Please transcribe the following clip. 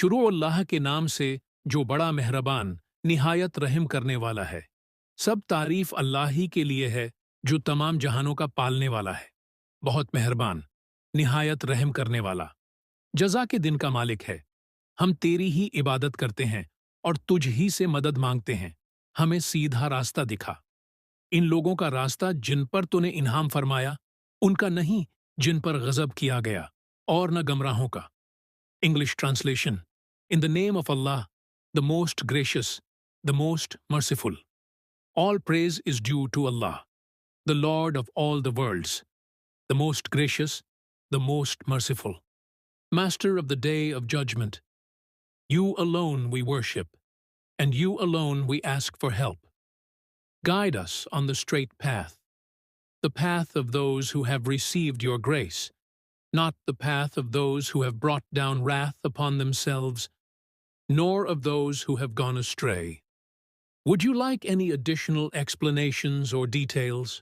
शुरू अल्लाह के नाम से जो बड़ा मेहरबान निहायत रहम करने वाला है। सब तारीफ अल्लाह ही के लिए है जो तमाम जहानों का पालने वाला है, बहुत मेहरबान, निहायत रहम करने वाला, जज़ा के दिन का मालिक है। हम तेरी ही इबादत करते हैं और तुझ ही से मदद मांगते हैं, हमें सीधा रास्ता दिखा। इन लोगों का रास्ता जिन पर तूने इन्हाम फरमाया, उनका नहीं जिन पर गजब किया गया, और न गमराहों का। English translation. In the name of Allah, the most gracious, the most merciful. All praise is due to Allah, the Lord of all the worlds, the most gracious, the most merciful, Master of the day of judgment. You alone we worship, and you alone we ask for help. Guide us on the straight path, the path of those who have received your grace, not the path of those who have brought down wrath upon themselves, nor of those who have gone astray. Would you like any additional explanations or details?